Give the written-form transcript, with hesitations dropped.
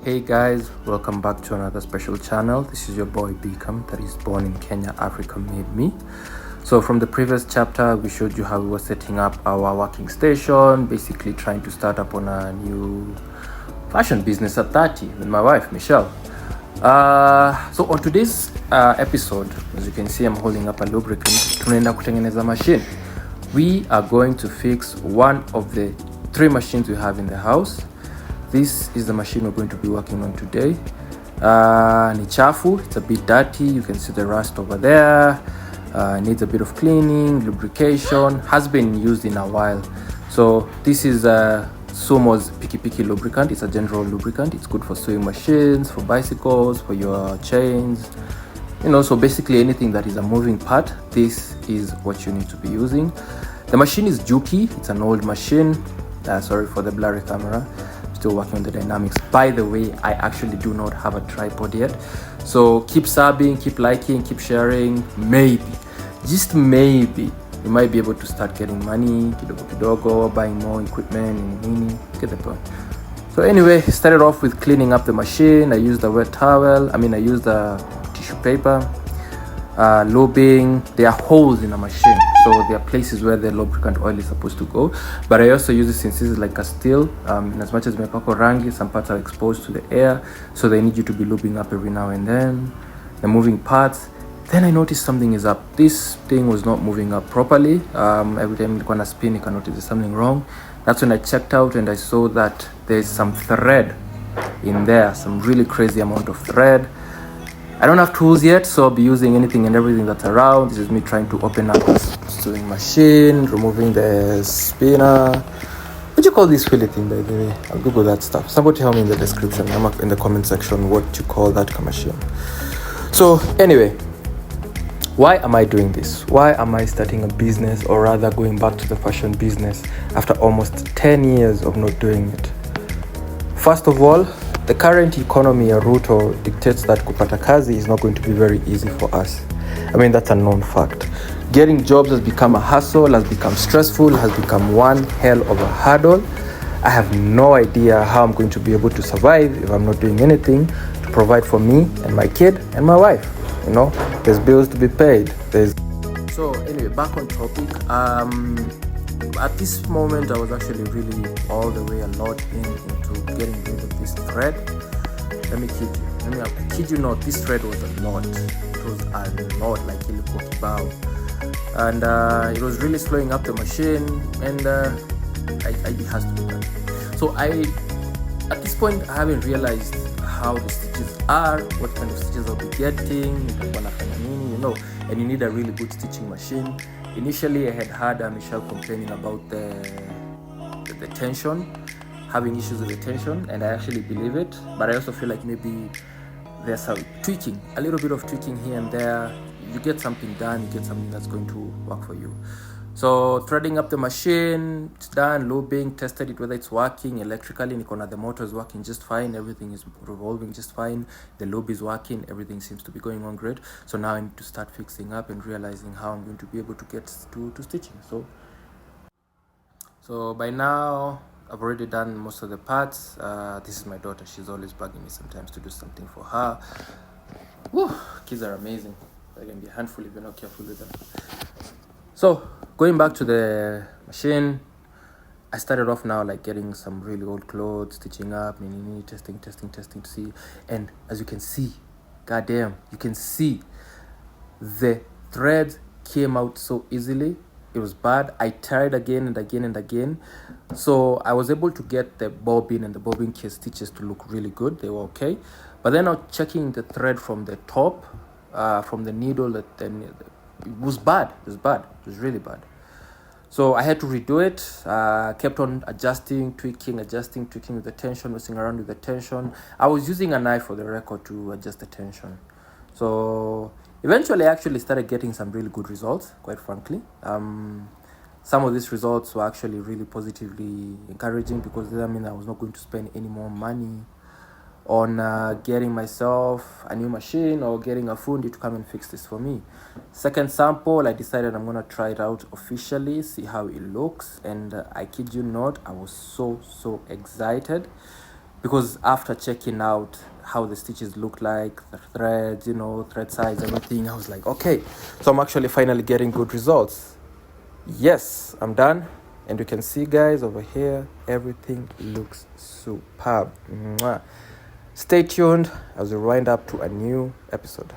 Hey guys, welcome back to another special channel. This is your boy Beacom, that is born in Kenya, Africa made me. So from the previous chapter, we showed you how we were setting up our working station, basically trying to start up on a new fashion business at 30 with my wife, Michelle. So on today's episode, as you can see, I'm holding up a lubricant. Tunaenda kutengeneza machine. We are going to fix one of the 3 machines we have in the house. This is the machine we're going to be working on today. Ni chafu, it's a bit dirty. You can see the rust over there. Needs a bit of cleaning, lubrication. Has been used in a while. So this is Sumo's Piki lubricant. It's a general lubricant. It's good for sewing machines, for bicycles, for your chains. So basically anything that is a moving part, this is what you need to be using. The machine is Juki. It's an old machine. Sorry for the blurry camera. Still working on the dynamics. By the way, I actually do not have a tripod yet. So keep subbing, keep liking, keep sharing. Maybe, just maybe, you might be able to start getting money, kidogo, buying more equipment, get the point. So anyway, started off with cleaning up the machine. I used a wet towel. I used a tissue paper. Lubing. There are holes in a machine, so there are places where the lubricant oil is supposed to go, but I also use it since this is like a steel, in as much as mepako rangi, some parts are exposed to the air, so they need you to be lubing up every now and then, the moving parts. Then I noticed something is up. This thing was not moving up properly. Every time I spin, you can notice there's something wrong. That's when I checked out and I saw that there's some thread in there, some really crazy amount of thread. I don't have tools yet, so I'll be using anything and everything that's around. This is me trying to open up this sewing machine, removing the spinner. What do you call this wheelie thing, by the way? I'll Google that stuff. Somebody tell me in the description, in the comment section, what you call that machine. So anyway, why am I doing this? Why am I starting a business, or rather going back to the fashion business after almost 10 years of not doing it? First of all, the current economy at Ruto dictates that kupata kazi is not going to be very easy for us. That's a known fact. Getting jobs has become a hassle, has become stressful, has become one hell of a hurdle. I have no idea how I'm going to be able to survive if I'm not doing anything to provide for me and my kid and my wife. There's bills to be paid. So anyway, back on topic. At this moment, I was actually really all the way a lot into getting rid of this thread. Let me kid you not, this thread was a lot. It was a lot, like ilipokibao. And it was really slowing up the machine, and it has to be done. So at this point, I haven't realized how the stitches are, what kind of stitches I'll be getting, and you need a really good stitching machine. Initially, I had heard Michelle complaining about the tension, having issues with the tension, and I actually believe it. But I also feel like maybe there's some tweaking, a little bit of tweaking here and there. You get something done, you get something that's going to work for you. So threading up the machine, it's done, lubing, tested it whether it's working electrically. The motor is working just fine, everything is revolving just fine, the lube is working, everything seems to be going on great. So now I need to start fixing up and realizing how I'm going to be able to get to stitching. So by now I've already done most of the parts. This is my daughter. She's always bugging me sometimes to do something for her. Woo, kids are amazing. They can be a handful if you're not careful with them. So going back to the machine, I started off now like getting some really old clothes, stitching up, testing to see. And as you can see, goddamn, you can see the threads came out so easily. It was bad. I tried again and again. So I was able to get the bobbin and the bobbin case stitches to look really good. They were okay. But then I was checking the thread from the top, from the needle, it was bad. It was really bad. So I had to redo it. Kept on adjusting, tweaking with the tension, messing around with the tension. I was using a knife for the record to adjust the tension. So eventually I actually started getting some really good results, quite frankly. Some of these results were actually really positively encouraging, because I was not going to spend any more money on getting myself a new machine or getting a fundi to come and fix this for me. Second sample, I decided I'm gonna try it out officially, see how it looks, and I kid you not, I was so excited. because after checking out how the stitches look like, the threads, thread size, everything, I was like, okay, so I'm actually finally getting good results. Yes, I'm done. And you can see, guys, over here, everything looks superb. Mwah. Stay tuned as we wind up to a new episode.